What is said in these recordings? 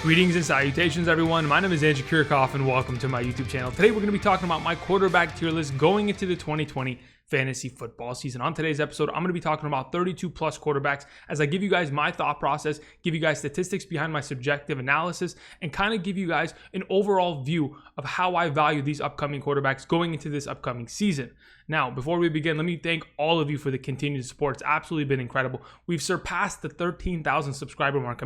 Greetings and salutations, everyone. My name is Kiorkof, and welcome to my YouTube channel. Today, we're going to be talking about my quarterback tier list going into the 2020 fantasy football season. On today's episode, I'm going to be talking about 32 plus quarterbacks as I give you guys my thought process, give you guys statistics behind my subjective analysis, and kind of give you guys an overall view of how I value these upcoming quarterbacks going into this upcoming season. Now, before we begin, let me thank all of you for the continued support. It's absolutely been incredible. We've surpassed the 13,000 subscriber mark.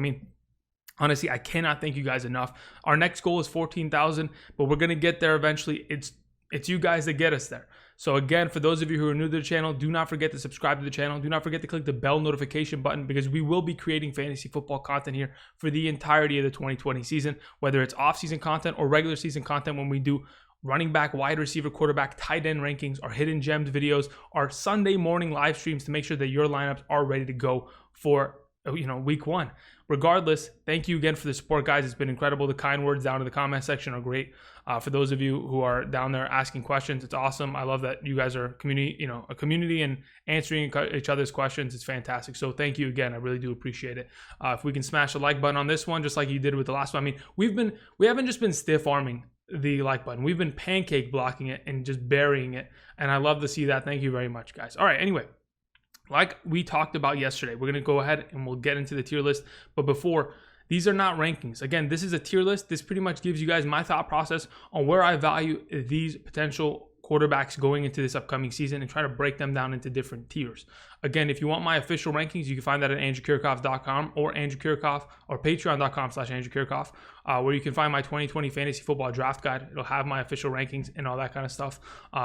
Honestly, I cannot thank you guys enough. Our next goal is 14,000, but we're going to get there eventually. It's you guys that get us there. So again, for those of you who are new to the channel, do not forget to subscribe to the channel. Do not forget to click the bell notification button because we will be creating fantasy football content here for the entirety of the 2020 season, whether it's off-season content or regular season content when we do running back, wide receiver, quarterback, tight end rankings, our hidden gems videos, our Sunday morning live streams to make sure that your lineups are ready to go for week one. Regardless, thank you again for the support, guys. It's been incredible. The kind words down in the comment section are great. For those of you who are down there asking questions, it's awesome. I love that you guys are a community and answering each other's questions. It's fantastic. So thank you again. I really do appreciate it. If we can smash the like button on this one, just like you did with the last one. We haven't just been stiff arming the like button. We've been pancake blocking it and just burying it. And I love to see that. Thank you very much, guys. All right. Anyway. Like we talked about yesterday, we're going to go ahead and we'll get into the tier list. But before, these are not rankings. Again, this is a tier list. This pretty much gives you guys my thought process on where I value these potential quarterbacks going into this upcoming season and try to break them down into different tiers. Again, if you want my official rankings, you can find that at andrewkiorkof.com or Andrew Kiorkof or patreon.com/AndrewKiorkof, where you can find my 2020 fantasy football draft guide. It'll have my official rankings and all that kind of stuff.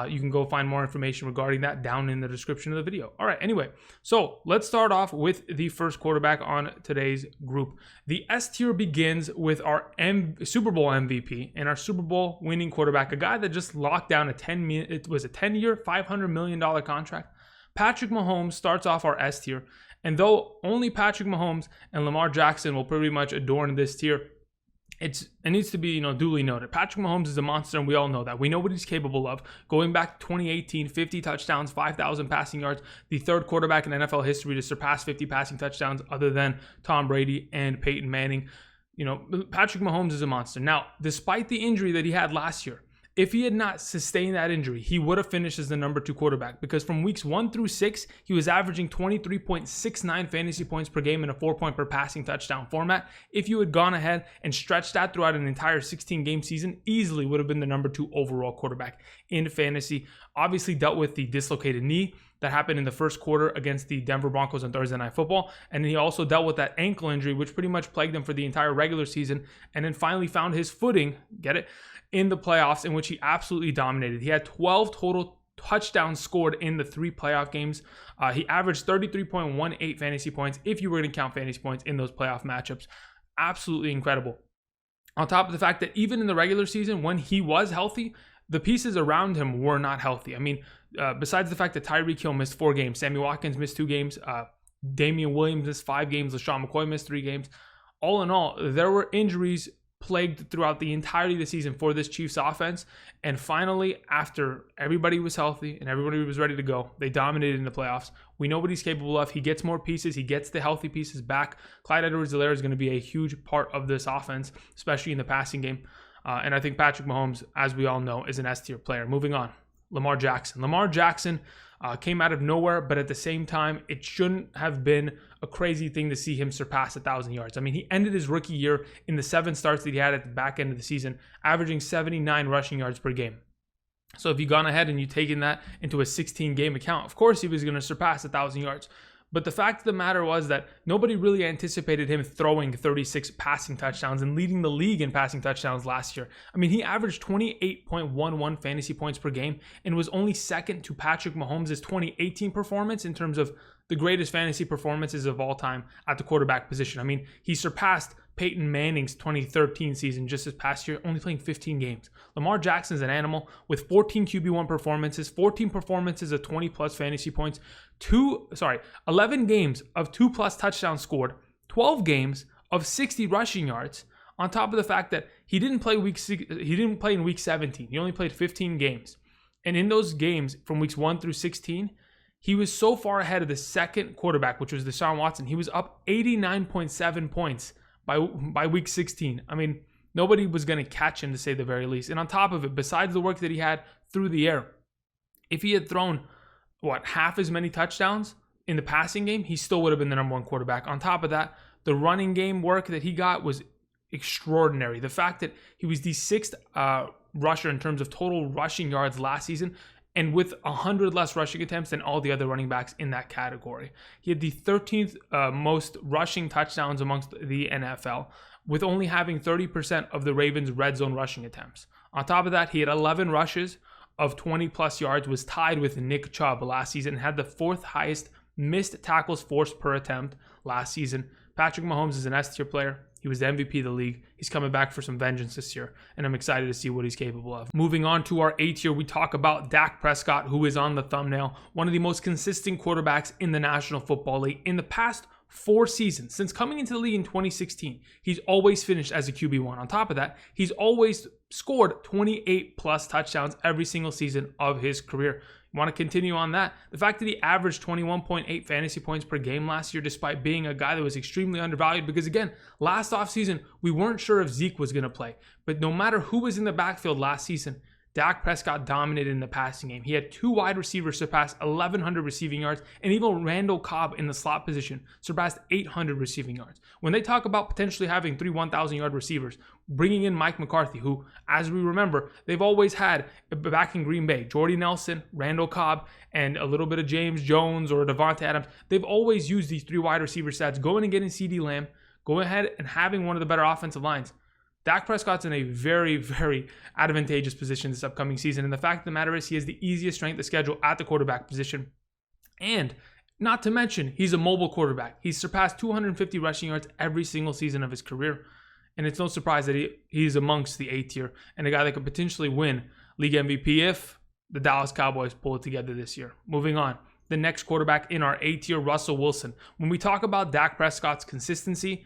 You can go find more information regarding that down in the description of the video. All right, anyway, so let's start off with the first quarterback on today's group. The S tier begins with our Super Bowl MVP and our Super Bowl winning quarterback, a guy that just locked down a 10-year, $500 million contract. Patrick Mahomes starts off our S tier, and though only Patrick Mahomes and Lamar Jackson will pretty much adorn this tier, it needs to be duly noted. Patrick Mahomes is a monster, and we all know that. We know what he's capable of. Going back to 2018, 50 touchdowns, 5,000 passing yards, the third quarterback in NFL history to surpass 50 passing touchdowns other than Tom Brady and Peyton Manning. Patrick Mahomes is a monster. Now, despite the injury that he had last year, if he had not sustained that injury, he would have finished as the number 2 quarterback because from weeks 1 through 6, he was averaging 23.69 fantasy points per game in a 4-point per passing touchdown format. If you had gone ahead and stretched that throughout an entire 16-game season, easily would have been the number 2 overall quarterback in fantasy. Obviously dealt with the dislocated knee that happened in the first quarter against the Denver Broncos on Thursday Night Football. And he also dealt with that ankle injury, which pretty much plagued him for the entire regular season. And then finally found his footing, in the playoffs, in which he absolutely dominated. He had 12 total touchdowns scored in the 3 playoff games. He averaged 33.18 fantasy points, if you were going to count fantasy points in those playoff matchups. Absolutely incredible. On top of the fact that even in the regular season, when he was healthy, the pieces around him were not healthy. Besides the fact that Tyreek Hill missed 4 games, Sammy Watkins missed 2 games, Damian Williams missed 5 games, LaShawn McCoy missed 3 games. All in all, there were injuries plagued throughout the entirety of the season for this Chiefs offense. And finally, after everybody was healthy and everybody was ready to go, they dominated in the playoffs. We know what he's capable of. He gets more pieces. He gets the healthy pieces back. Clyde Edwards-Helaire is going to be a huge part of this offense, especially in the passing game. And I think Patrick Mahomes, as we all know, is an S-tier player. Moving on, Lamar Jackson. Lamar Jackson came out of nowhere, but at the same time, it shouldn't have been a crazy thing to see him surpass 1,000 yards. He ended his rookie year in the 7 starts that he had at the back end of the season, averaging 79 rushing yards per game. So if you've gone ahead and you've taken that into a 16-game account, of course he was going to surpass 1,000 yards. But the fact of the matter was that nobody really anticipated him throwing 36 passing touchdowns and leading the league in passing touchdowns last year. He averaged 28.11 fantasy points per game and was only second to Patrick Mahomes' 2018 performance in terms of the greatest fantasy performances of all time at the quarterback position. He surpassed Peyton Manning's 2013 season just this past year, only playing 15 games. Lamar Jackson's an animal with 14 QB1 performances, 14 performances of 20-plus fantasy points, 11 games of 2-plus touchdowns scored, 12 games of 60 rushing yards, on top of the fact that he didn't play in week 17. He only played 15 games. And in those games from weeks 1 through 16, he was so far ahead of the second quarterback, which was Deshaun Watson. He was up 89.7 points by week 16. I mean, nobody was going to catch him, to say the very least. And on top of it, besides the work that he had through the air, if he had thrown, half as many touchdowns in the passing game, he still would have been the number one quarterback. On top of that, the running game work that he got was extraordinary. The fact that he was the sixth rusher in terms of total rushing yards last season, and with 100 less rushing attempts than all the other running backs in that category. He had the 13th most rushing touchdowns amongst the NFL, with only having 30% of the Ravens' red zone rushing attempts. On top of that, he had 11 rushes of 20 plus yards, was tied with Nick Chubb last season, and had the fourth highest missed tackles forced per attempt last season. Patrick Mahomes is an S-tier player. He was the MVP of the league. He's coming back for some vengeance this year, and I'm excited to see what he's capable of. Moving on to our A tier, we talk about Dak Prescott, who is on the thumbnail, one of the most consistent quarterbacks in the National Football League. In the past 4 seasons, since coming into the league in 2016, he's always finished as a QB1. On top of that, he's always scored 28 plus touchdowns every single season of his career. You want to continue on that? The fact that he averaged 21.8 fantasy points per game last year, despite being a guy that was extremely undervalued, because again, last offseason, we weren't sure if Zeke was going to play. But no matter who was in the backfield last season, Dak Prescott dominated in the passing game. He had 2 wide receivers surpass 1,100 receiving yards, and even Randall Cobb in the slot position surpassed 800 receiving yards. When they talk about potentially having 3 1,000-yard receivers, bringing in Mike McCarthy, who, as we remember, they've always had back in Green Bay, Jordy Nelson, Randall Cobb, and a little bit of James Jones or Devontae Adams. They've always used these 3 wide receiver sets, going and getting CeeDee Lamb, going ahead and having one of the better offensive lines. Dak Prescott's in a very, very advantageous position this upcoming season. And the fact of the matter is he has the easiest strength of schedule at the quarterback position. And not to mention, he's a mobile quarterback. He's surpassed 250 rushing yards every single season of his career. And it's no surprise that he's amongst the A tier and a guy that could potentially win league MVP if the Dallas Cowboys pull it together this year. Moving on. The next quarterback in our A tier, Russell Wilson. When we talk about Dak Prescott's consistency,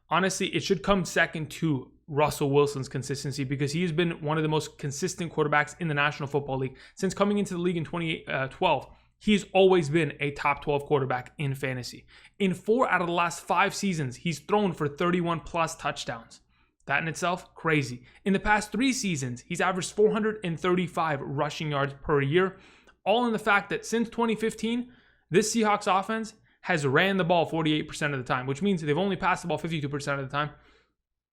honestly, it should come second to Russell Wilson's consistency, because he has been one of the most consistent quarterbacks in the National Football League. Since coming into the league in 2012, he's always been a top 12 quarterback in fantasy. In 4 out of the last 5 seasons, he's thrown for 31 plus touchdowns. That in itself, crazy. In the past 3 seasons, he's averaged 435 rushing yards per year, all in the fact that since 2015, this Seahawks offense has ran the ball 48% of the time, which means they've only passed the ball 52% of the time.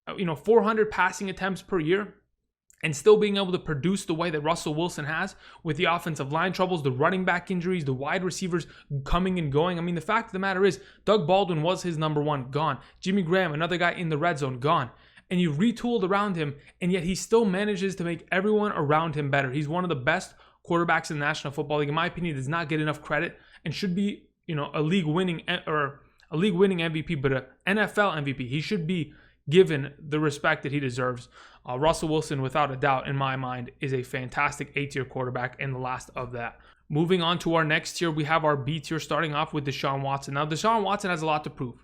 400 passing attempts per year, and still being able to produce the way that Russell Wilson has, with the offensive line troubles, the running back injuries, the wide receivers coming and going. I mean, the fact of the matter is, Doug Baldwin was his number one, gone. Jimmy Graham, another guy in the red zone, gone. And you retooled around him, and yet he still manages to make everyone around him better. He's one of the best quarterbacks in the National Football League. In my opinion, does not get enough credit and should be, a league-winning MVP, but an NFL MVP. He should be given the respect that he deserves. Russell Wilson, without a doubt, in my mind, is a fantastic A-tier quarterback, and the last of that. Moving on to our next tier, we have our B tier, starting off with Deshaun Watson. Now, Deshaun Watson has a lot to prove.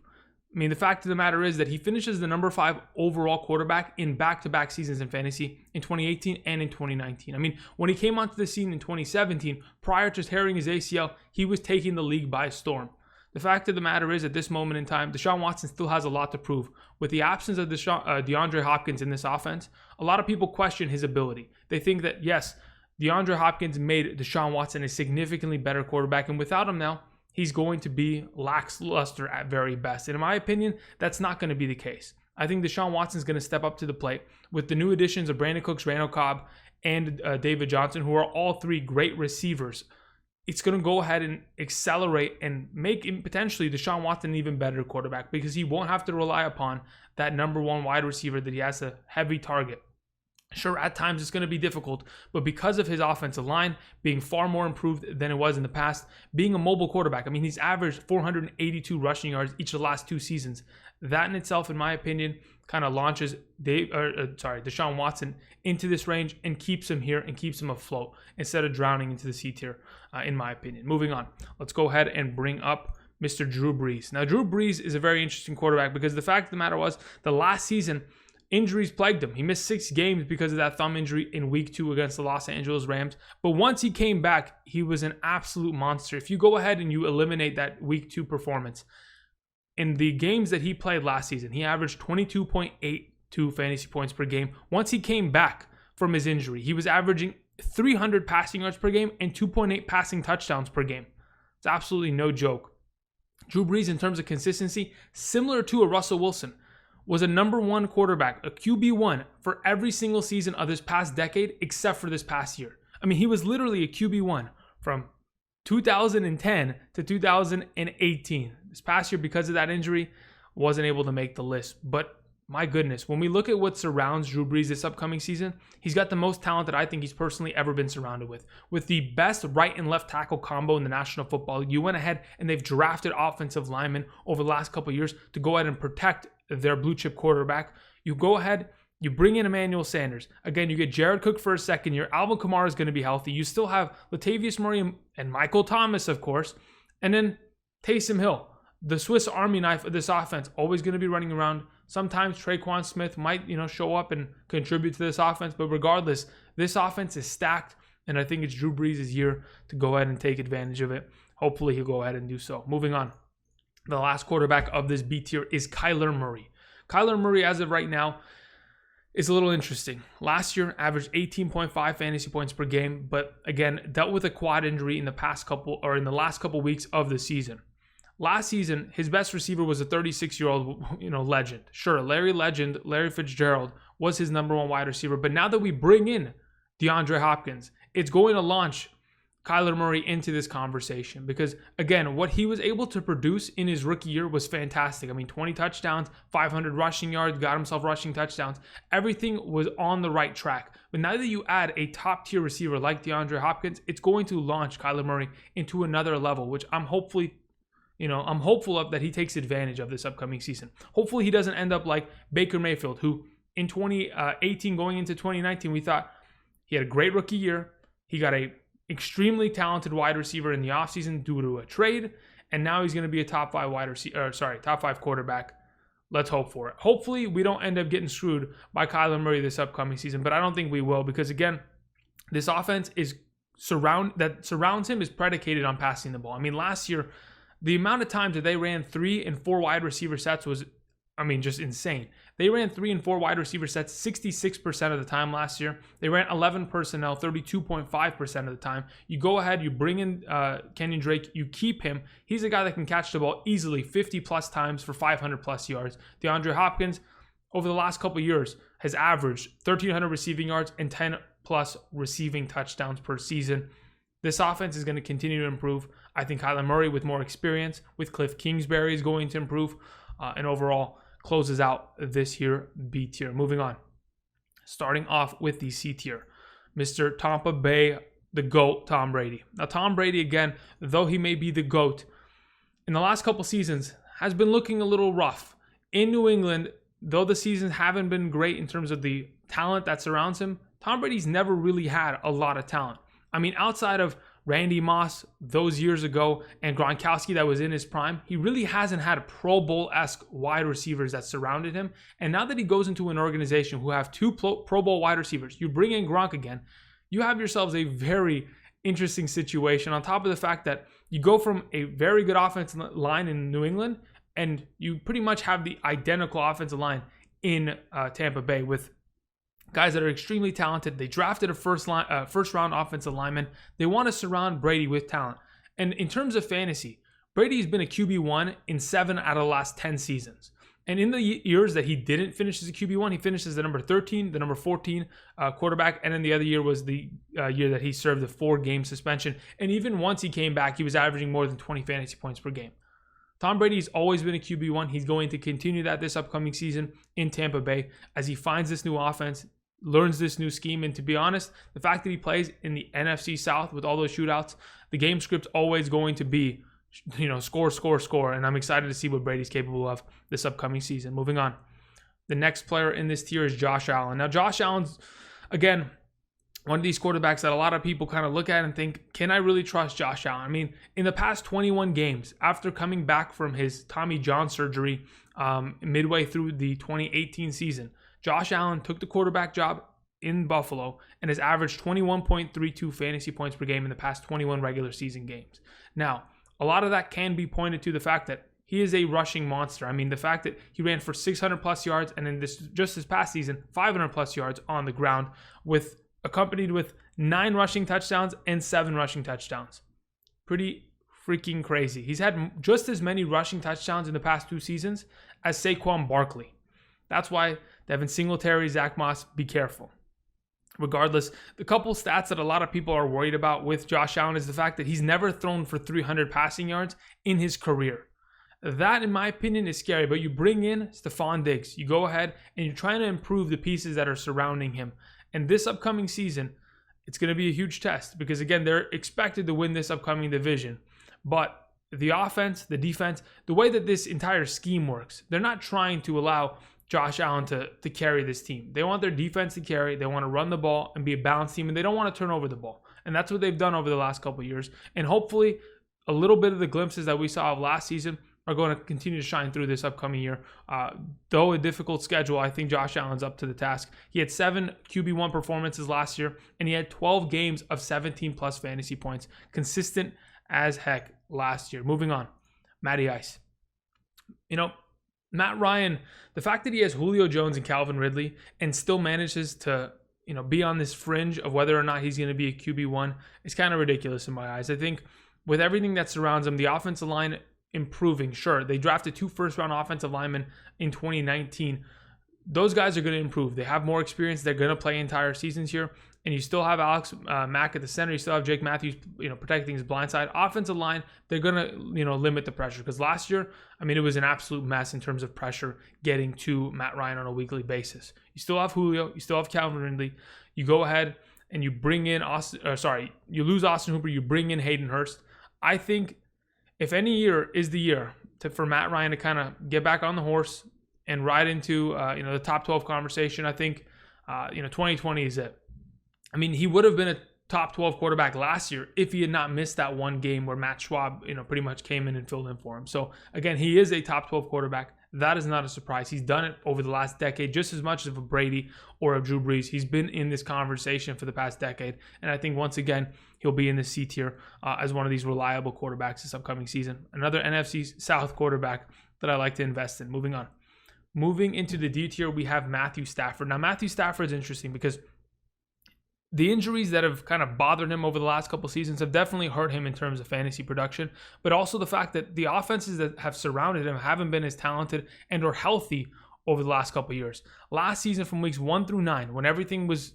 I mean, the fact of the matter is that he finishes the number 5 overall quarterback in back-to-back seasons in fantasy in 2018 and in 2019. I mean, when he came onto the scene in 2017, prior to tearing his ACL, he was taking the league by storm. The fact of the matter is, at this moment in time, Deshaun Watson still has a lot to prove. With the absence of DeAndre Hopkins in this offense, a lot of people question his ability. They think that, yes, DeAndre Hopkins made Deshaun Watson a significantly better quarterback, and without him now, he's going to be lackluster at very best. And in my opinion, that's not going to be the case. I think Deshaun Watson's going to step up to the plate with the new additions of Brandon Cooks, Randall Cobb, and David Johnson, who are all 3 great receivers. It's going to go ahead and accelerate and make potentially Deshaun Watson an even better quarterback, because he won't have to rely upon that number 1 wide receiver that he has a heavy target. Sure, at times it's going to be difficult, but because of his offensive line being far more improved than it was in the past, being a mobile quarterback, I mean, he's averaged 482 rushing yards each of the last 2 seasons. That in itself, in my opinion, kind of launches Deshaun Watson into this range and keeps him here and keeps him afloat instead of drowning into the C tier, in my opinion. Moving on, let's go ahead and bring up Mr. Drew Brees. Now, Drew Brees is a very interesting quarterback, because the fact of the matter was, the last season, injuries plagued him. He missed 6 games because of that thumb injury in week 2 against the Los Angeles Rams. But once he came back, he was an absolute monster. If you go ahead and you eliminate that week 2 performance, in the games that he played last season, he averaged 22.82 fantasy points per game. Once he came back from his injury, he was averaging 300 passing yards per game and 2.8 passing touchdowns per game. It's absolutely no joke. Drew Brees, in terms of consistency, similar to a Russell Wilson, was a number one quarterback, a QB1 for every single season of this past decade, except for this past year. I mean, he was literally a QB1 from 2010 to 2018. This past year, because of that injury, wasn't able to make the list. But my goodness, when we look at what surrounds Drew Brees this upcoming season, he's got the most talent that I think he's personally ever been surrounded with. With the best right and left tackle combo in the National Football League, you went ahead and they've drafted offensive linemen over the last couple of years to go ahead and protect their blue chip quarterback. You go ahead, you bring in Emmanuel Sanders. Again, you get Jared Cook for a second year. Alvin Kamara is going to be healthy. You still have Latavius Murray and Michael Thomas, of course. And then Taysom Hill, the Swiss Army knife of this offense, always going to be running around. Sometimes Traquan Smith might, show up and contribute to this offense. But regardless, this offense is stacked. And I think it's Drew Brees' year to go ahead and take advantage of it. Hopefully he'll go ahead and do so. Moving on. The last quarterback of this B tier is Kyler Murray. Kyler Murray, as of right now, is a little interesting. Last year, averaged 18.5 fantasy points per game, but again, dealt with a quad injury in the last couple weeks of the season. Last season, his best receiver was a 36-year-old, legend. Sure, Larry Fitzgerald was his number one wide receiver, but now that we bring in DeAndre Hopkins, it's going to launch Kyler Murray into this conversation because, again, what he was able to produce in his rookie year was fantastic. I mean, 20 touchdowns, 500 rushing yards, got himself rushing touchdowns. Everything was on the right track. But now that you add a top-tier receiver like DeAndre Hopkins, it's going to launch Kyler Murray into another level, which I'm hopeful of that he takes advantage of this upcoming season. Hopefully he doesn't end up like Baker Mayfield, who in 2018 going into 2019, we thought he had a great rookie year. He got a extremely talented wide receiver in the offseason due to a trade, and now he's going to be a top five quarterback. Let's hope for it. Hopefully, we don't end up getting screwed by Kyler Murray this upcoming season, but I don't think we will because, again, this offense that surrounds him is predicated on passing the ball. I mean, last year, the amount of times that they ran 3 and 4 wide receiver sets was, just insane. They ran 3 and 4 wide receiver sets 66% of the time last year. They ran 11 personnel 32.5% of the time. You go ahead, you bring in Kenyon Drake, you keep him. He's a guy that can catch the ball easily 50 plus times for 500 plus yards. DeAndre Hopkins, over the last couple of years, has averaged 1,300 receiving yards and 10 plus receiving touchdowns per season. This offense is going to continue to improve. I think Kyler Murray, with more experience, with Cliff Kingsbury, is going to improve. And overall, closes out this year B tier. Moving on. Starting off with the C tier. Mr. Tampa Bay, the GOAT, Tom Brady. Now, Tom Brady, again, though he may be the GOAT, in the last couple seasons has been looking a little rough. In New England, though the seasons haven't been great in terms of the talent that surrounds him, Tom Brady's never really had a lot of talent. I mean, outside of Randy Moss those years ago and Gronkowski that was in his prime, he really hasn't had Pro Bowl-esque wide receivers that surrounded him. And now that he goes into an organization who have 2 Pro Bowl wide receivers, you bring in Gronk again, you have yourselves a very interesting situation on top of the fact that you go from a very good offensive line in New England and you pretty much have the identical offensive line in Tampa Bay with guys that are extremely talented. They drafted a first-round offensive lineman. They want to surround Brady with talent. And in terms of fantasy, Brady's been a QB1 in 7 out of the last 10 seasons. And in the years that he didn't finish as a QB1, he finished as the number 13, the number 14 quarterback. And then the other year was the year that he served a 4-game suspension. And even once he came back, he was averaging more than 20 fantasy points per game. Tom Brady's always been a QB1. He's going to continue that this upcoming season in Tampa Bay as he finds this new offense, learns this new scheme. And to be honest, the fact that he plays in the NFC South with all those shootouts, the game script's always going to be, score. And I'm excited to see what Brady's capable of this upcoming season. Moving on. The next player in this tier is Josh Allen. Now, Josh Allen's, again, one of these quarterbacks that a lot of people kind of look at and think, can I really trust Josh Allen? I mean, in the past 21 games, after coming back from his Tommy John surgery midway through the 2018 season, Josh Allen took the quarterback job in Buffalo and has averaged 21.32 fantasy points per game in the past 21 regular season games. Now, a lot of that can be pointed to the fact that he is a rushing monster. I mean, the fact that he ran for 600 plus yards and in this past season, 500 plus yards on the ground, accompanied with 9 rushing touchdowns and 7 rushing touchdowns. Pretty freaking crazy. He's had just as many rushing touchdowns in the past 2 seasons as Saquon Barkley. That's why Devin Singletary, Zach Moss, be careful. Regardless, the couple stats that a lot of people are worried about with Josh Allen is the fact that he's never thrown for 300 passing yards in his career. That, in my opinion, is scary, but you bring in Stephon Diggs. You go ahead and you're trying to improve the pieces that are surrounding him. And this upcoming season, it's going to be a huge test because, again, they're expected to win this upcoming division. But the offense, the defense, the way that this entire scheme works, they're not trying to allow Josh Allen to carry this team. They want their defense to carry. They want to run the ball and be a balanced team, and they don't want to turn over the ball. And that's what they've done over the last couple of years. And hopefully, a little bit of the glimpses that we saw of last season are going to continue to shine through this upcoming year. Though a difficult schedule, I think Josh Allen's up to the task. He had 7 QB1 performances last year, and he had 12 games of 17-plus fantasy points. Consistent as heck last year. Moving on. Matty Ice. Matt Ryan, the fact that he has Julio Jones and Calvin Ridley and still manages to, be on this fringe of whether or not he's going to be a QB1 is kind of ridiculous in my eyes. I think with everything that surrounds him, the offensive line improving, sure. They drafted 2 first-round offensive linemen in 2019. Those guys are going to improve. They have more experience. They're going to play entire seasons here. And you still have Alex Mack at the center. You still have Jake Matthews, protecting his blind side. Offensive line, they're going to, limit the pressure. Because last year, it was an absolute mess in terms of pressure getting to Matt Ryan on a weekly basis. You still have Julio. You still have Calvin Ridley. You go ahead and you bring in you lose Austin Hooper. You bring in Hayden Hurst. I think if any year is the year for Matt Ryan to kind of get back on the horse and ride into, the top 12 conversation, I think, 2020 is it. He would have been a top 12 quarterback last year if he had not missed that one game where Matt Schwab, pretty much came in and filled in for him. So again, he is a top 12 quarterback. That is not a surprise. He's done it over the last decade just as much as a Brady or a Drew Brees. He's been in this conversation for the past decade. And I think once again, he'll be in the C tier as one of these reliable quarterbacks this upcoming season. Another NFC South quarterback that I like to invest in. Moving on. Moving into the D tier, we have Matthew Stafford. Now, Matthew Stafford is interesting because the injuries that have kind of bothered him over the last couple seasons have definitely hurt him in terms of fantasy production, but also the fact that the offenses that have surrounded him haven't been as talented and or healthy over the last couple years. Last season from weeks 1 through 9, when everything was,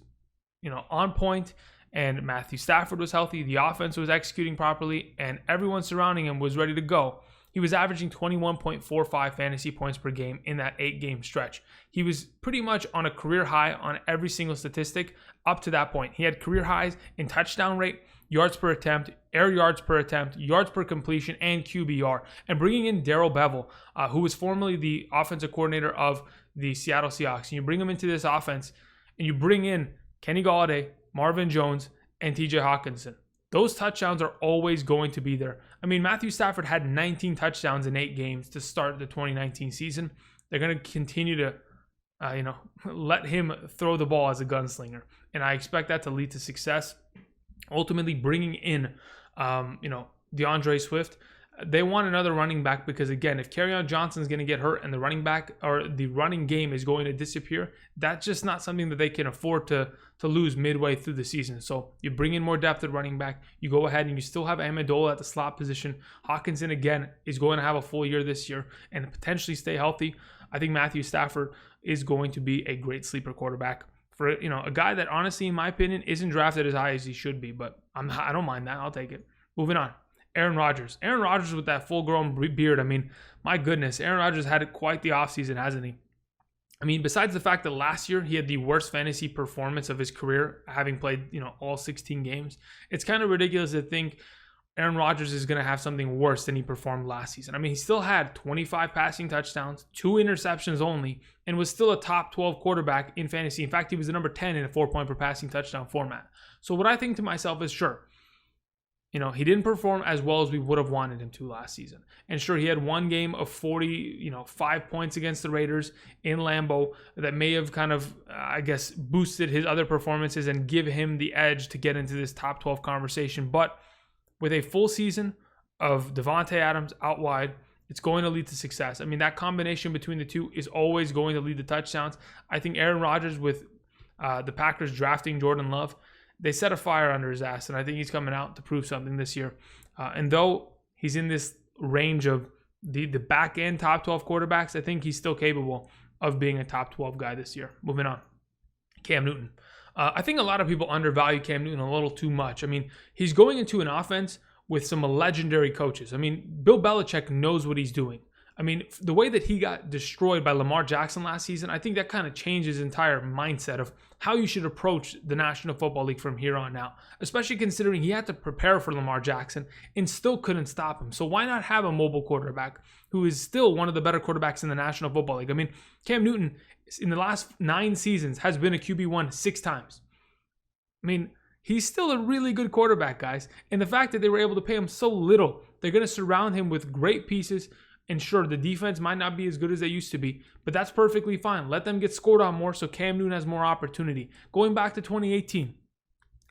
on point and Matthew Stafford was healthy, the offense was executing properly, and everyone surrounding him was ready to go, he was averaging 21.45 fantasy points per game in that 8-game stretch. He was pretty much on a career high on every single statistic up to that point. He had career highs in touchdown rate, yards per attempt, air yards per attempt, yards per completion, and QBR. And bringing in Darrell Bevell, who was formerly the offensive coordinator of the Seattle Seahawks, and you bring him into this offense, and you bring in Kenny Golladay, Marvin Jones, and TJ Hawkinson. Those touchdowns are always going to be there. Matthew Stafford had 19 touchdowns in 8 games to start the 2019 season. They're going to continue to, let him throw the ball as a gunslinger. And I expect that to lead to success. Ultimately bringing in, DeAndre Swift. They want another running back because, again, if Kerryon Johnson is going to get hurt and the running back or the running game is going to disappear, that's just not something that they can afford to lose midway through the season. So you bring in more depth at running back. You go ahead and you still have Amendola at the slot position. Hawkinson, again, is going to have a full year this year and potentially stay healthy. I think Matthew Stafford is going to be a great sleeper quarterback for, a guy that, honestly, in my opinion, isn't drafted as high as he should be. But I don't mind that. I'll take it. Moving on. Aaron Rodgers. Aaron Rodgers with that full-grown beard. My goodness. Aaron Rodgers had quite the offseason, hasn't he? Besides the fact that last year he had the worst fantasy performance of his career, having played, all 16 games, it's kind of ridiculous to think Aaron Rodgers is going to have something worse than he performed last season. He still had 25 passing touchdowns, 2 interceptions only, and was still a top 12 quarterback in fantasy. In fact, he was the number 10 in a 4-point per passing touchdown format. So what I think to myself is, sure, he didn't perform as well as we would have wanted him to last season. And sure, he had one game of 5 points against the Raiders in Lambeau that may have kind of, boosted his other performances and give him the edge to get into this top 12 conversation. But with a full season of Devontae Adams out wide it's going to lead to success. I mean, that combination between the two is always going to lead to touchdowns. I think Aaron Rodgers, with the Packers drafting Jordan Love, they set a fire under his ass, and I think he's coming out to prove something this year. And though he's in this range of the back end top 12 quarterbacks, I think he's still capable of being a top 12 guy this year. Moving on. Cam Newton. I think a lot of people undervalue Cam Newton a little too much. I mean, he's going into an offense with some legendary coaches. I mean, Bill Belichick knows what he's doing. I mean, the way that he got destroyed by Lamar Jackson last season, I think that kind of changed his entire mindset of how you should approach the National Football League from here on out, especially considering he had to prepare for Lamar Jackson and still couldn't stop him. So why not have a mobile quarterback who is still one of the better quarterbacks in the National Football League? I mean, Cam Newton, in the last 9 seasons, has been a QB1 6 times. I mean, he's still a really good quarterback, guys. And the fact that they were able to pay him so little, they're going to surround him with great pieces. And sure, the defense might not be as good as they used to be, but that's perfectly fine. Let them get scored on more so Cam Newton has more opportunity. Going back to 2018,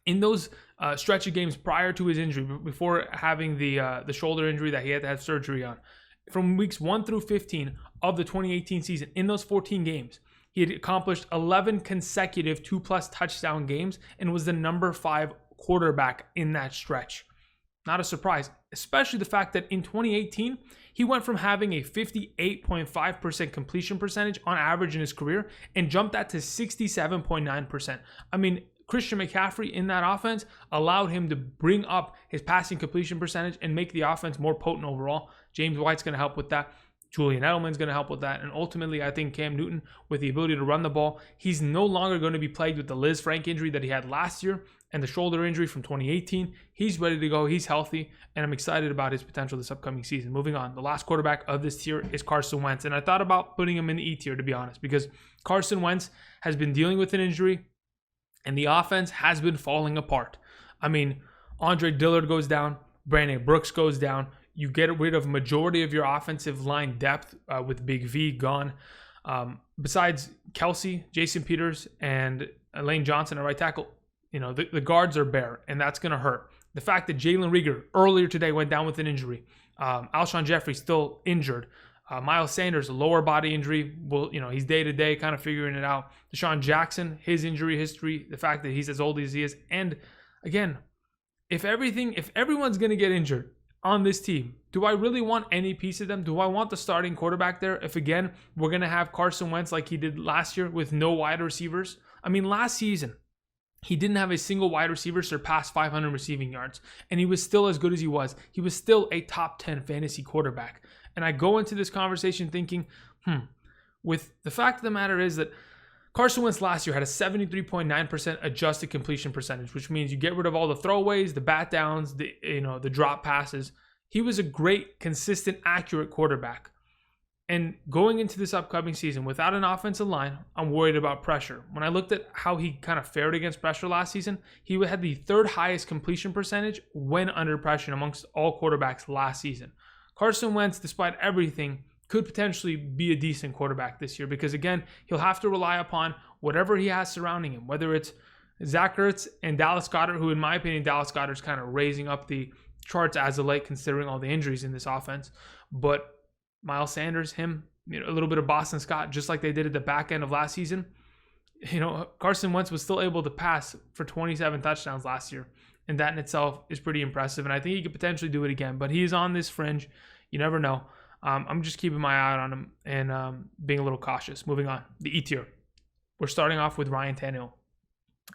in those stretch of games prior to his injury, before having the shoulder injury that he had to have surgery on, from weeks 1 through 15 of the 2018 season, in those 14 games, he had accomplished 11 consecutive 2+ touchdown games and was the number 5 quarterback in that stretch. Not a surprise, especially the fact that in 2018, he went from having a 58.5% completion percentage on average in his career and jumped that to 67.9%. I mean, Christian McCaffrey in that offense allowed him to bring up his passing completion percentage and make the offense more potent overall. James White's going to help with that. Julian Edelman's going to help with that. And ultimately, I think Cam Newton, with the ability to run the ball, he's no longer going to be plagued with the Liz Frank injury that he had last year and the shoulder injury from 2018. He's ready to go. He's healthy. And I'm excited about his potential this upcoming season. Moving on, the last quarterback of this tier is Carson Wentz. And I thought about putting him in the E tier, to be honest, because Carson Wentz has been dealing with an injury and the offense has been falling apart. I mean, Andre Dillard goes down. Brandon Brooks goes down. You get rid of a majority of your offensive line depth with Big V gone. Besides Kelsey, Jason Peters, and Lane Johnson at right tackle, you know, the guards are bare, and that's going to hurt. The fact that Jalen Reagor earlier today went down with an injury. Alshon Jeffrey still injured. Miles Sanders, a lower body injury. Well, you know, he's day-to-day kind of figuring it out. Deshaun Jackson, his injury history, the fact that he's as old as he is. And again, if everyone's going to get injured on this team, do I really want any piece of them? Do I want the starting quarterback there if, again, we're going to have Carson Wentz like he did last year with no wide receivers? I mean, last season, he didn't have a single wide receiver surpass 500 receiving yards, and he was still as good as he was. He was still a top 10 fantasy quarterback. And I go into this conversation thinking, with the fact of the matter is that Carson Wentz last year had a 73.9% adjusted completion percentage, which means you get rid of all the throwaways, the bat downs, the drop passes. He was a great, consistent, accurate quarterback. And going into this upcoming season without an offensive line, I'm worried about pressure. When I looked at how he kind of fared against pressure last season, he had the 3rd highest completion percentage when under pressure amongst all quarterbacks last season. Carson Wentz, despite everything, could potentially be a decent quarterback this year because, again, he'll have to rely upon whatever he has surrounding him, whether it's Zach Ertz and Dallas Goedert, who, in my opinion, Dallas Goedert's kind of raising up the charts as of late considering all the injuries in this offense. But Miles Sanders, him, a little bit of Boston Scott, just like they did at the back end of last season. Carson Wentz was still able to pass for 27 touchdowns last year, and that in itself is pretty impressive, and I think he could potentially do it again, but he's on this fringe. You never know. I'm just keeping my eye on him and being a little cautious. Moving on, the E tier. We're starting off with Ryan Tannehill.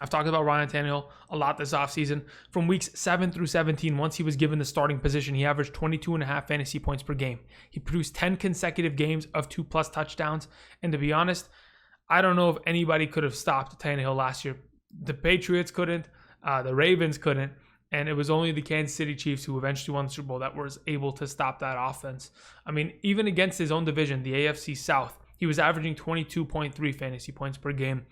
I've talked about Ryan Tannehill a lot this offseason. From weeks 7 through 17, once he was given the starting position, he averaged 22.5 fantasy points per game. He produced 10 consecutive games of 2+ touchdowns. And to be honest, I don't know if anybody could have stopped Tannehill last year. The Patriots couldn't. The Ravens couldn't. And it was only the Kansas City Chiefs who eventually won the Super Bowl that was able to stop that offense. I mean, even against his own division, the AFC South, he was averaging 22.3 fantasy points per game.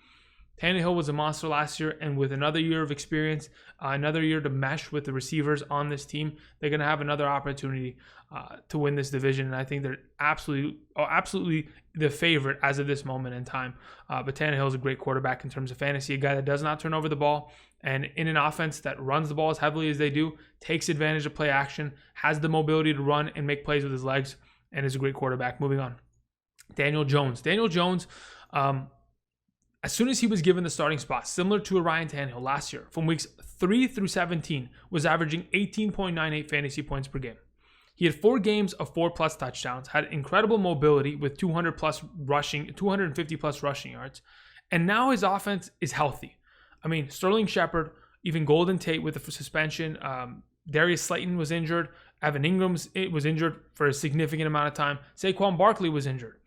Tannehill was a monster last year, and with another year of experience, another year to mesh with the receivers on this team, they're going to have another opportunity to win this division, and I think they're absolutely the favorite as of this moment in time. But Tannehill is a great quarterback in terms of fantasy, a guy that does not turn over the ball, and in an offense that runs the ball as heavily as they do, takes advantage of play action, has the mobility to run and make plays with his legs. and is a great quarterback. Moving on. Daniel Jones. Daniel Jones, as soon as he was given the starting spot, similar to a Ryan Tannehill last year, from weeks 3 through 17, was averaging 18.98 fantasy points per game. He had 4 games of 4+ touchdowns, had incredible mobility with 250 plus rushing yards, and now his offense is healthy. I mean, Sterling Shepard, even Golden Tate with the suspension, Darius Slayton was injured, Evan Ingram was injured for a significant amount of time, Saquon Barkley was injured.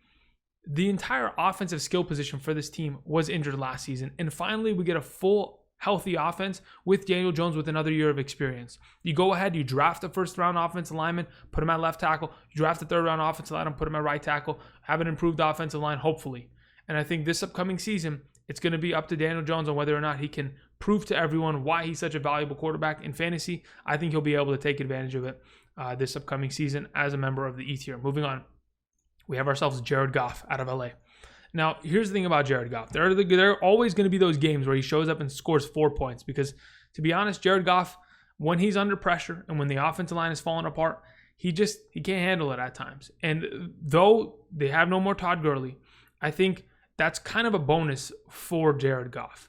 The entire offensive skill position for this team was injured last season, and finally we get a full healthy offense with Daniel Jones with another year of experience. You go ahead, you draft a first-round offensive lineman, put him at left tackle. You draft a third-round offensive lineman, put him at right tackle. Have an improved offensive line, hopefully. And I think this upcoming season, it's going to be up to Daniel Jones on whether or not he can prove to everyone why he's such a valuable quarterback in fantasy. I think he'll be able to take advantage of it this upcoming season as a member of the E tier. Moving on, we have ourselves Jared Goff out of LA. Now, here's the thing about Jared Goff. There are always going to be those games where he shows up and scores 4 points because, to be honest, Jared Goff, when he's under pressure and when the offensive line is falling apart, he can't handle it at times. And though they have no more Todd Gurley, I think that's kind of a bonus for Jared Goff.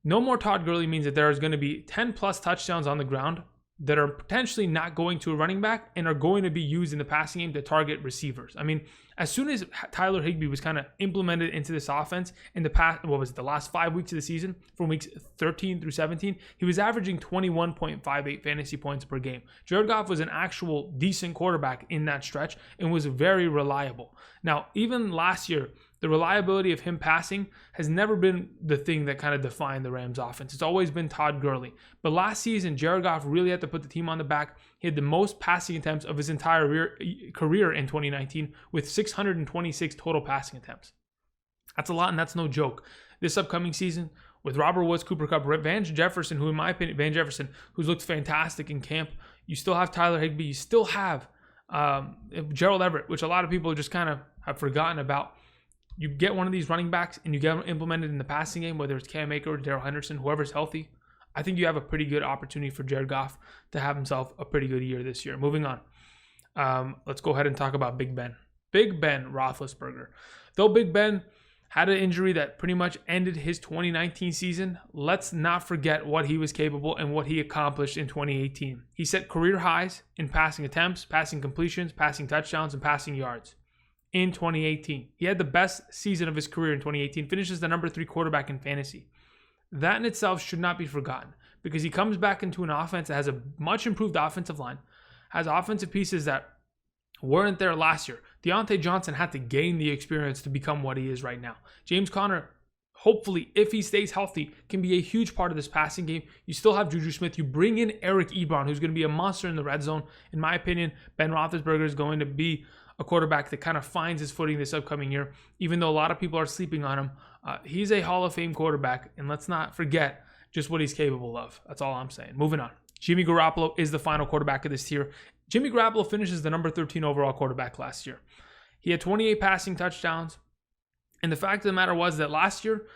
No more Todd Gurley means that there is going to be 10+ touchdowns on the ground that are potentially not going to a running back and are going to be used in the passing game to target receivers. I mean, as soon as Tyler Higbee was kind of implemented into this offense in the last 5 weeks of the season, from weeks 13 through 17, he was averaging 21.58 fantasy points per game. Jared Goff was an actual decent quarterback in that stretch and was very reliable. Now, even last year, the reliability of him passing has never been the thing that kind of defined the Rams offense. It's always been Todd Gurley. But last season, Jared Goff really had to put the team on the back. He had the most passing attempts of his entire career in 2019 with 626 total passing attempts. That's a lot, and that's no joke. This upcoming season, with Robert Woods, Cooper Kupp, Van Jefferson, who's looked fantastic in camp. You still have Tyler Higbee. You still have Gerald Everett, which a lot of people just kind of have forgotten about. You get one of these running backs and you get them implemented in the passing game, whether it's Cam Akers or Darrell Henderson, whoever's healthy. I think you have a pretty good opportunity for Jared Goff to have himself a pretty good year this year. Moving on. Let's go ahead and talk about Big Ben. Big Ben Roethlisberger. Though Big Ben had an injury that pretty much ended his 2019 season, let's not forget what he was capable and what he accomplished in 2018. He set career highs in passing attempts, passing completions, passing touchdowns, and passing yards. In 2018. He had the best season of his career in 2018, finishes the number 3 quarterback in fantasy. That in itself should not be forgotten because he comes back into an offense that has a much improved offensive line, has offensive pieces that weren't there last year. Deontay Johnson had to gain the experience to become what he is right now. James Conner, hopefully, if he stays healthy, can be a huge part of this passing game. You still have Juju Smith. You bring in Eric Ebron, who's going to be a monster in the red zone. In my opinion, Ben Roethlisberger is going to be a quarterback that kind of finds his footing this upcoming year, even though a lot of people are sleeping on him. He's a Hall of Fame quarterback, and let's not forget just what he's capable of. That's all I'm saying. Moving on. Jimmy Garoppolo is the final quarterback of this tier. Jimmy Garoppolo finishes the number 13 overall quarterback last year. He had 28 passing touchdowns, and the fact of the matter was that last year,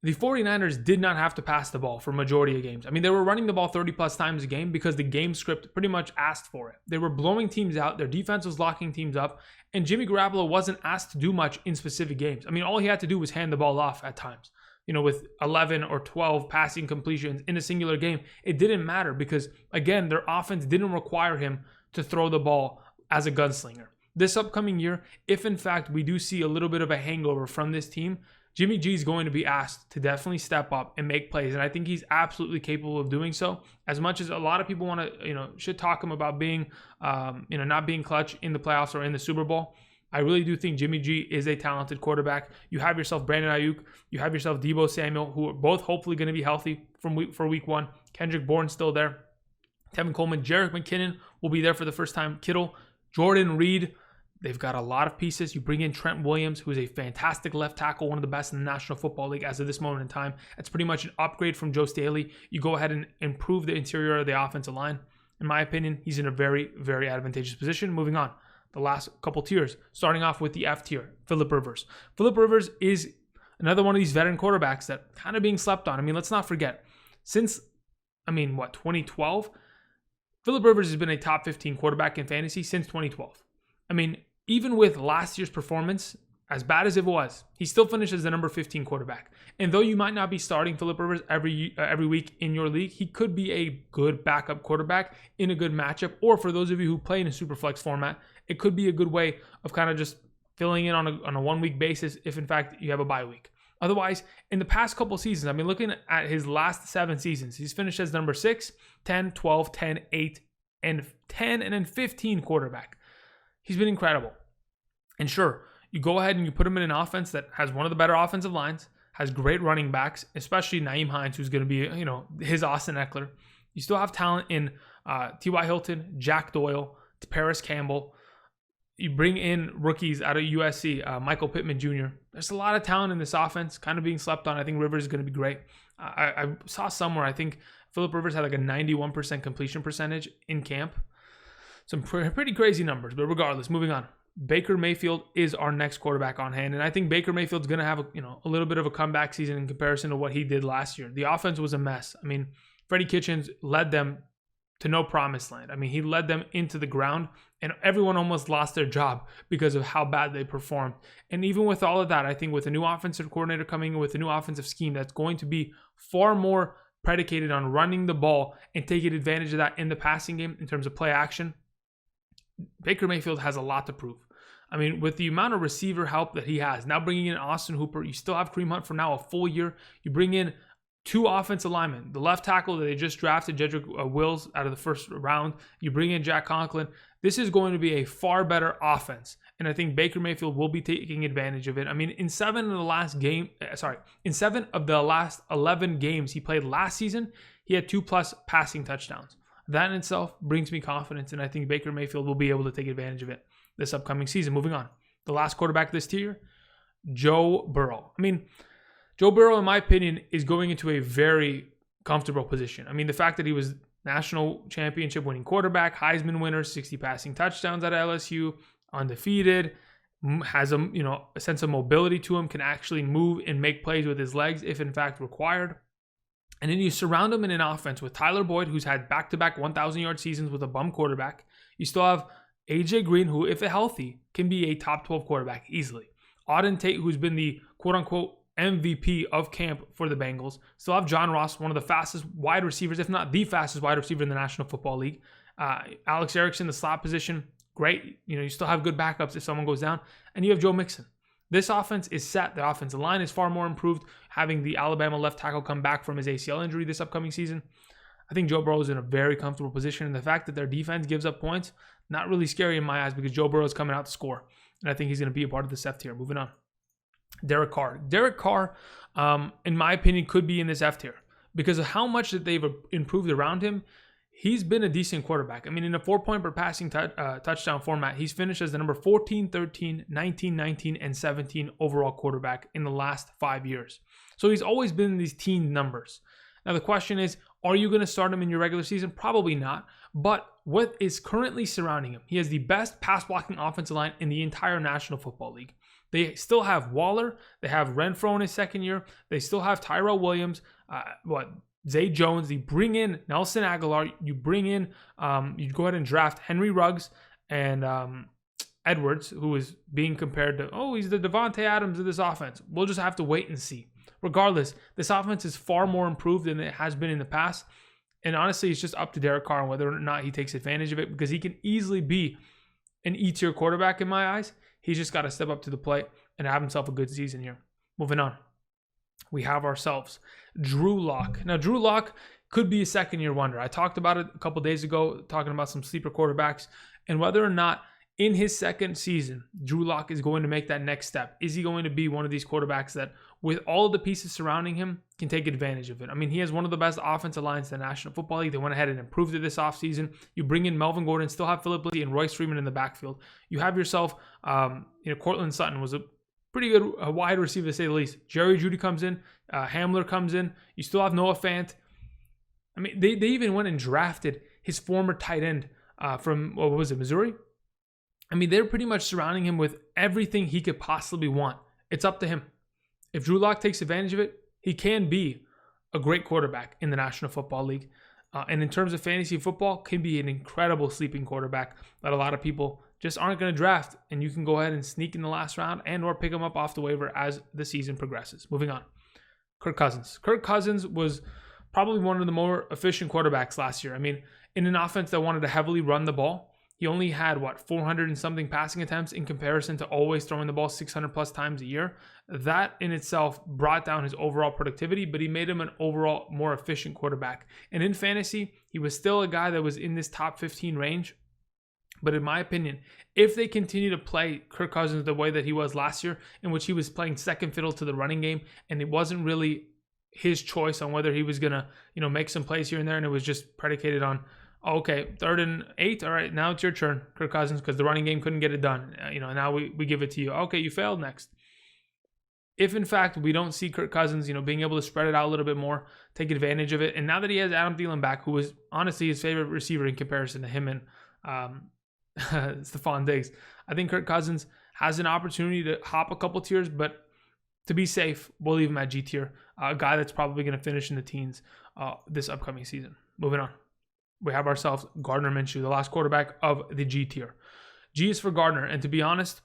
the 49ers did not have to pass the ball for majority of games. I mean, they were running the ball 30+ times a game because the game script pretty much asked for it. They were blowing teams out. Their defense was locking teams up. And Jimmy Garoppolo wasn't asked to do much in specific games. I mean, all he had to do was hand the ball off at times. You know, with 11 or 12 passing completions in a singular game, it didn't matter because, again, their offense didn't require him to throw the ball as a gunslinger. This upcoming year, if in fact we do see a little bit of a hangover from this team, Jimmy G is going to be asked to definitely step up and make plays. And I think he's absolutely capable of doing so. As much as a lot of people want to, should talk him about being, not being clutch in the playoffs or in the Super Bowl. I really do think Jimmy G is a talented quarterback. You have yourself Brandon Ayuk. You have yourself Deebo Samuel, who are both hopefully going to be healthy for week 1. Kendrick Bourne's still there. Tevin Coleman, Jerick McKinnon will be there for the first time. Kittle, Jordan Reed. They've got a lot of pieces. You bring in Trent Williams, who is a fantastic left tackle, one of the best in the National Football League as of this moment in time. That's pretty much an upgrade from Joe Staley. You go ahead and improve the interior of the offensive line. In my opinion, he's in a very, very advantageous position. Moving on, the last couple tiers, starting off with the F tier, Phillip Rivers. Phillip Rivers is another one of these veteran quarterbacks that kind of being slept on. I mean, let's not forget, since, 2012, Phillip Rivers has been a top 15 quarterback in fantasy since 2012. I mean, even with last year's performance, as bad as it was, he still finished as the number 15 quarterback. And though you might not be starting Philip Rivers every week in your league, he could be a good backup quarterback in a good matchup. Or for those of you who play in a super flex format, it could be a good way of kind of just filling in on a 1 week basis if in fact you have a bye week. Otherwise, in the past couple seasons, I mean, looking at his last 7 seasons, he's finished as number 6, 10, 12, 10, 8, and 10, and then 15 quarterback. He's been incredible. And sure, you go ahead and you put him in an offense that has one of the better offensive lines, has great running backs, especially Nyheim Hines, who's going to be, his Austin Eckler. You still have talent in T.Y. Hilton, Jack Doyle, Paris Campbell. You bring in rookies out of USC, Michael Pittman Jr. There's a lot of talent in this offense, kind of being slept on. I think Rivers is going to be great. I saw somewhere, I think Philip Rivers had like a 91% completion percentage in camp. Some pretty crazy numbers, but regardless, moving on. Baker Mayfield is our next quarterback on hand, and I think Baker Mayfield's going to have a little bit of a comeback season in comparison to what he did last year. The offense was a mess. I mean, Freddie Kitchens led them to no promised land. I mean, he led them into the ground, and everyone almost lost their job because of how bad they performed. And even with all of that, I think with a new offensive coordinator coming in with a new offensive scheme that's going to be far more predicated on running the ball and taking advantage of that in the passing game in terms of play action, Baker Mayfield has a lot to prove. I mean, with the amount of receiver help that he has, now bringing in Austin Hooper, you still have Kareem Hunt for now a full year. You bring in 2 offensive linemen, the left tackle that they just drafted, Jedrick Wills, out of the first round. You bring in Jack Conklin. This is going to be a far better offense, and I think Baker Mayfield will be taking advantage of it. I mean, in 7 of the last 11 games he played last season, he had 2+ passing touchdowns. That in itself brings me confidence, and I think Baker Mayfield will be able to take advantage of it this upcoming season. Moving on. The last quarterback this tier, Joe Burrow. I mean, Joe Burrow, in my opinion, is going into a very comfortable position. I mean, the fact that he was national championship winning quarterback, Heisman winner, 60 passing touchdowns at LSU, undefeated, has a sense of mobility to him, can actually move and make plays with his legs if in fact required. And then you surround him in an offense with Tyler Boyd, who's had back-to-back 1,000-yard seasons with a bum quarterback. You still have AJ Green, who, if healthy, can be a top 12 quarterback easily. Auden Tate, who's been the quote-unquote MVP of camp for the Bengals. Still have John Ross, one of the fastest wide receivers, if not the fastest wide receiver in the National Football League. Alex Erickson, the slot position, great. You still have good backups if someone goes down. And you have Joe Mixon. This offense is set. The offensive line is far more improved, having the Alabama left tackle come back from his ACL injury this upcoming season. I think Joe Burrow is in a very comfortable position, and the fact that their defense gives up points, not really scary in my eyes because Joe Burrow is coming out to score, and I think he's going to be a part of this F tier. Moving on. Derek Carr. Derek Carr, in my opinion, could be in this F tier because of how much that they've improved around him. He's been a decent quarterback. I mean, in a 4-point per passing touchdown format, he's finished as the number 14, 13, 19, 19, and 17 overall quarterback in the last 5 years. So he's always been in these teen numbers. Now, the question is, are you going to start him in your regular season? Probably not. But what is currently surrounding him? He has the best pass blocking offensive line in the entire National Football League. They still have Waller. They have Renfro in his second year. They still have Tyrell Williams. Zay Jones. You bring in Nelson Aguilar. You bring in, you go ahead and draft Henry Ruggs and Edwards, who is being compared to, he's the Devontae Adams of this offense. We'll just have to wait and see. Regardless, this offense is far more improved than it has been in the past. And honestly, it's just up to Derek Carr on whether or not he takes advantage of it because he can easily be an E-tier quarterback in my eyes. He's just got to step up to the plate and have himself a good season here. Moving on. We have ourselves Drew Lock. Now, Drew Lock could be a second-year wonder. I talked about it a couple days ago, talking about some sleeper quarterbacks, and whether or not in his second season, Drew Lock is going to make that next step. Is he going to be one of these quarterbacks that, with all of the pieces surrounding him, can take advantage of it? I mean, he has one of the best offensive lines in the National Football League. They went ahead and improved it this offseason. You bring in Melvin Gordon, still have Phillip Lindsay and Royce Freeman in the backfield. You have yourself, Cortland Sutton was a pretty good wide receiver, to say the least. Jerry Jeudy comes in. Hamler comes in. You still have Noah Fant. I mean, they even went and drafted his former tight end from, Missouri? I mean, they're pretty much surrounding him with everything he could possibly want. It's up to him. If Drew Lock takes advantage of it, he can be a great quarterback in the National Football League. And in terms of fantasy football, can be an incredible sleeping quarterback that a lot of people just aren't going to draft, and you can go ahead and sneak in the last round and or pick them up off the waiver as the season progresses. Moving on. Kirk Cousins. Kirk Cousins was probably one of the more efficient quarterbacks last year. I mean, in an offense that wanted to heavily run the ball, he only had, 400 and something passing attempts in comparison to always throwing the ball 600 plus times a year. That in itself brought down his overall productivity, but he made him an overall more efficient quarterback. And in fantasy, he was still a guy that was in this top 15 range. But in my opinion, if they continue to play Kirk Cousins the way that he was last year, in which he was playing second fiddle to the running game, and it wasn't really his choice on whether he was going to, make some plays here and there, and it was just predicated on, okay, 3rd and 8, all right, now it's your turn, Kirk Cousins, because the running game couldn't get it done. Now we give it to you. Okay, you failed, next. If in fact we don't see Kirk Cousins, being able to spread it out a little bit more, take advantage of it, and now that he has Adam Thielen back, who was honestly his favorite receiver in comparison to him and Stephon Diggs, I think Kirk Cousins has an opportunity to hop a couple tiers, but to be safe, we'll leave him at G tier, a guy that's probably going to finish in the teens this upcoming season. Moving on. We have ourselves Gardner Minshew, the last quarterback of the G tier. G is for Gardner, and to be honest,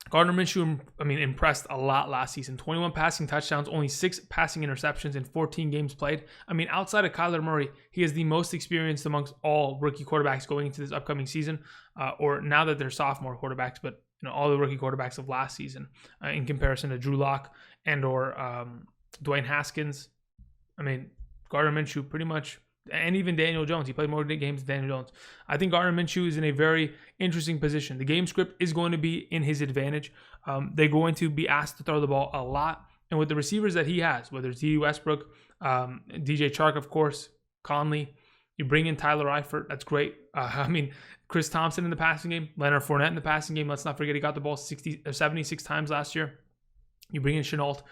Gardner Minshew, impressed a lot last season. 21 passing touchdowns, only 6 passing interceptions in 14 games played. Outside of Kyler Murray, he is the most experienced amongst all rookie quarterbacks going into this upcoming season, or now that they're sophomore quarterbacks, but all the rookie quarterbacks of last season in comparison to Drew Lock and or Dwayne Haskins. Gardner Minshew pretty much, and even Daniel Jones. He played more games than Daniel Jones. I think Gardner Minshew is in a very interesting position. The game script is going to be in his advantage. They're going to be asked to throw the ball a lot. And with the receivers that he has, whether it's D. Westbrook, DJ Chark, of course, Conley, you bring in Tyler Eifert, that's great. Chris Thompson in the passing game, Leonard Fournette in the passing game. Let's not forget he got the ball 76 times last year. You bring in Chenault.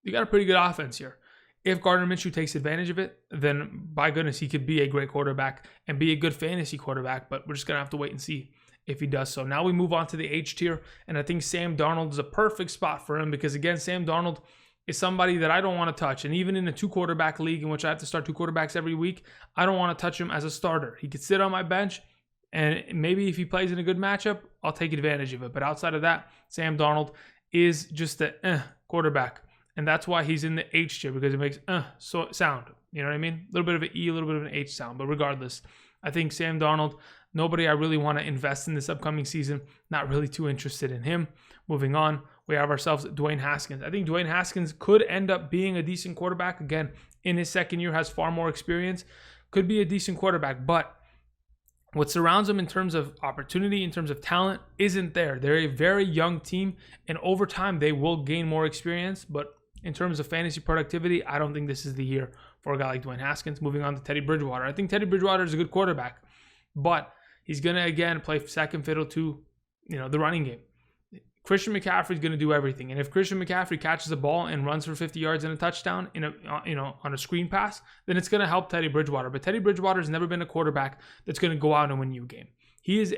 You got a pretty good offense here. If Gardner Minshew takes advantage of it, then by goodness, he could be a great quarterback and be a good fantasy quarterback, but we're just going to have to wait and see if he does so. Now we move on to the H tier, and I think Sam Darnold is a perfect spot for him because, again, Sam Darnold is somebody that I don't want to touch. And even in a 2-quarterback league in which I have to start 2 quarterbacks every week, I don't want to touch him as a starter. He could sit on my bench, and maybe if he plays in a good matchup, I'll take advantage of it. But outside of that, Sam Darnold is just a quarterback. And that's why he's in the H tier, because it makes sound. You know what I mean? A little bit of an E, a little bit of an H sound. But regardless, I think Sam Darnold, nobody I really want to invest in this upcoming season. Not really too interested in him. Moving on, we have ourselves Dwayne Haskins. I think Dwayne Haskins could end up being a decent quarterback. Again, in his second year, has far more experience. Could be a decent quarterback. But what surrounds them in terms of opportunity, in terms of talent, isn't there. They're a very young team. And over time, they will gain more experience. But in terms of fantasy productivity, I don't think this is the year for a guy like Dwayne Haskins. Moving on to Teddy Bridgewater. I think Teddy Bridgewater is a good quarterback, but he's going to, again, play second fiddle to, the running game. Christian McCaffrey is going to do everything. And if Christian McCaffrey catches a ball and runs for 50 yards and a touchdown on a screen pass, then it's going to help Teddy Bridgewater. But Teddy Bridgewater has never been a quarterback that's going to go out and win you a game. He is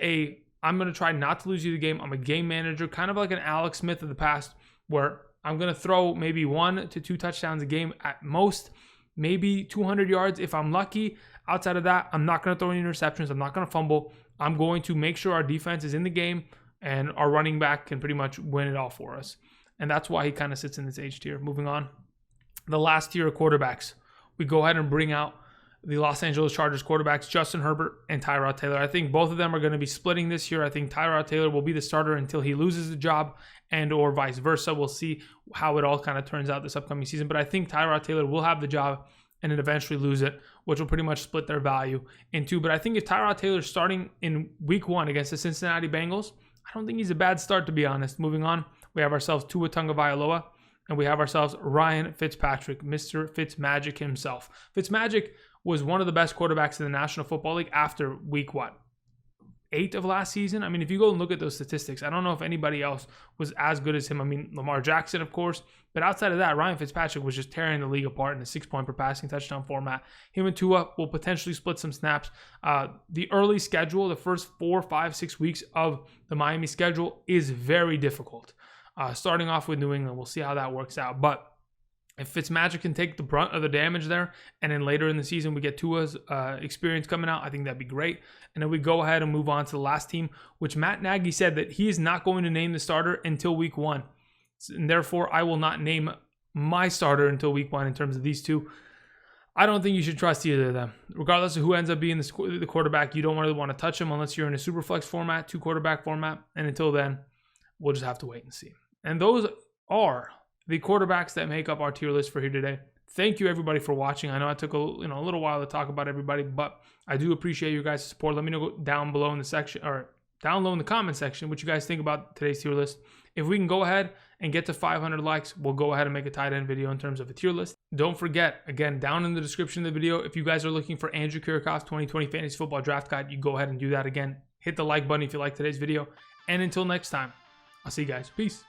I'm going to try not to lose you the game. I'm a game manager, kind of like an Alex Smith of the past, where I'm going to throw maybe 1 to 2 touchdowns a game at most, maybe 200 yards if I'm lucky. Outside of that, I'm not going to throw any interceptions. I'm not going to fumble. I'm going to make sure our defense is in the game and our running back can pretty much win it all for us. And that's why he kind of sits in this H tier. Moving on, the last tier of quarterbacks. We go ahead and bring out the Los Angeles Chargers quarterbacks, Justin Herbert and Tyrod Taylor. I think both of them are going to be splitting this year. I think Tyrod Taylor will be the starter until he loses the job, and or vice versa. We'll see how it all kind of turns out this upcoming season. But I think Tyrod Taylor will have the job and then eventually lose it, which will pretty much split their value in 2. But I think if Tyrod Taylor's starting in week 1 against the Cincinnati Bengals, I don't think he's a bad start, to be honest. Moving on, we have ourselves Tua Tagovailoa, and we have ourselves Ryan Fitzpatrick, Mr. Fitzmagic himself. Fitzmagic was one of the best quarterbacks in the National Football League after week 8 of last season. If you go and look at those statistics, I don't know if anybody else was as good as him. Lamar Jackson, of course. But outside of that, Ryan Fitzpatrick was just tearing the league apart in the 6-point per passing touchdown format. Him and Tua will potentially split some snaps. The early schedule, the first 4, 5, 6 weeks of the Miami schedule is very difficult. Starting off with New England, we'll see how that works out. But If Fitzmagic can take the brunt of the damage there, and then later in the season we get Tua's experience coming out, I think that'd be great. And then we go ahead and move on to the last team, which Matt Nagy said that he is not going to name the starter until week 1. And therefore, I will not name my starter until week 1 in terms of these two. I don't think you should trust either of them. Regardless of who ends up being the quarterback, you don't really want to touch them unless you're in a super flex format, 2-quarterback format. And until then, we'll just have to wait and see. And those are the quarterbacks that make up our tier list for here today. Thank you everybody for watching. I know it took a little while to talk about everybody, but I do appreciate you guys' support. Let me know down below in the section, or down low in the comment section, what you guys think about today's tier list. If we can go ahead and get to 500 likes, we'll go ahead and make a tight end video in terms of a tier list. Don't forget, again, down in the description of the video, if you guys are looking for Andrew Kiorkof's 2020 Fantasy Football Draft Guide, you go ahead and do that. Again, hit the like button if you like today's video. And until next time, I'll see you guys. Peace.